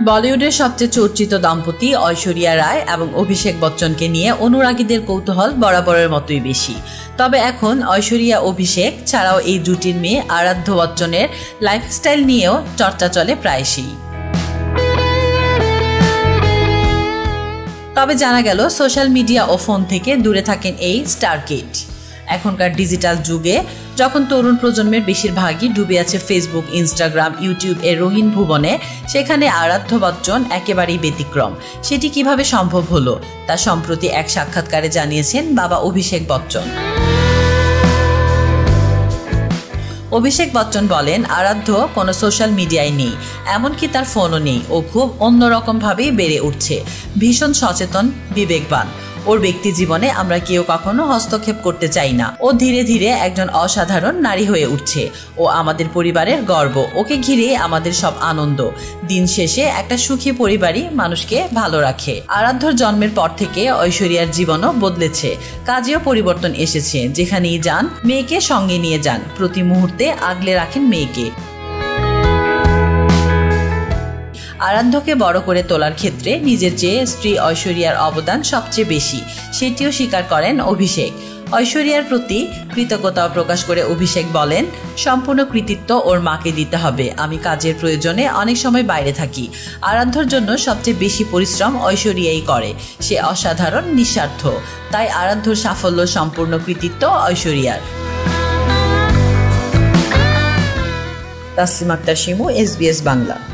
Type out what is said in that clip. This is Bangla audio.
বলিউডের সবচেয়ে চর্চিত দম্পতি ঐশ্বরিয়া রায় এবং অভিষেক বচ্চনকে নিয়ে অনুরাগীদের কৌতূহল বরাবরের মতোই বেশি। তবে এখন ঐশ্বরিয়া অভিষেক ছাড়াও এই জুটির মেয়ে আরাধ্য বচ্চনের লাইফস্টাইল নিয়েও চর্চা চলে প্রায়শই। তবে জানা গেল সোশ্যাল মিডিয়া ও ফোন থেকে দূরে থাকেন এই স্টার কিড। এখনকার ডিজিটাল যুগে যখন তরুণ প্রজন্মের বেশিরভাগই ডুবে আছে ফেসবুক, ইনস্টাগ্রাম, ইউটিউব এর রঙিন ভুবনে, সেখানে আরাধ্য বচ্চন একেবারেই ব্যতিক্রম। সেটি কিভাবে সম্ভব হলো তা সম্প্রতি এক সাক্ষাৎকারে জানিয়েছেন বাবা অভিষেক বচ্চন। অভিষেক বচ্চন বলেন, আরাধ্য কোনো সোশ্যাল মিডিয়ায় নেই, এমনকি তার ফোনও নেই। ও খুব অন্যরকমভাবেই বেড়ে উঠছে, ভীষণ সচেতন, বিবেকবান। ওর ব্যক্তি জীবনে আমরা কেউ কখনো হস্তক্ষেপ করতে চাই না। ও ধীরে ধীরে একজন অসাধারণ নারী হয়ে উঠছে। ও আমাদের পরিবারের গর্ব। ওকে ঘিরে আমাদের সব আনন্দ। দিন শেষে একটা সুখী পরিবারই মানুষকে ভালো রাখে। আরাধ্যর জন্মের পর থেকে ঐশ্বরিয়ার জীবনও বদলেছে, কাজেও পরিবর্তন এসেছে। যেখানেই যান মেয়েকে সঙ্গে নিয়ে যান, প্রতি মুহূর্তে আগলে রাখেন মেয়েকে। আরাধ্যকে বড় করে তোলার ক্ষেত্রে নিজের চেয়ে স্ত্রী ঐশ্বরিয়ার অবদান সবচেয়ে বেশি, সেটিও স্বীকার করেন অভিষেক। ঐশ্বরিয়ার প্রতি কৃতজ্ঞতা প্রকাশ করে অভিষেক বলেন, সম্পূর্ণ কৃতিত্ব ওর মাকে দিতে হবে। আমি কাজের প্রয়োজনে অনেক সময় বাইরে থাকি। আরাধ্যর জন্য সবচেয়ে বেশি পরিশ্রম ঐশ্বরিয়াই করে। সে অসাধারণ, নিঃস্বার্থ। তাই আরাধ্যর সাফল্য সম্পূর্ণ কৃতিত্ব ঐশ্বরিয়ার। তাসলিমা আক্তার শিমু, SBS বাংলা।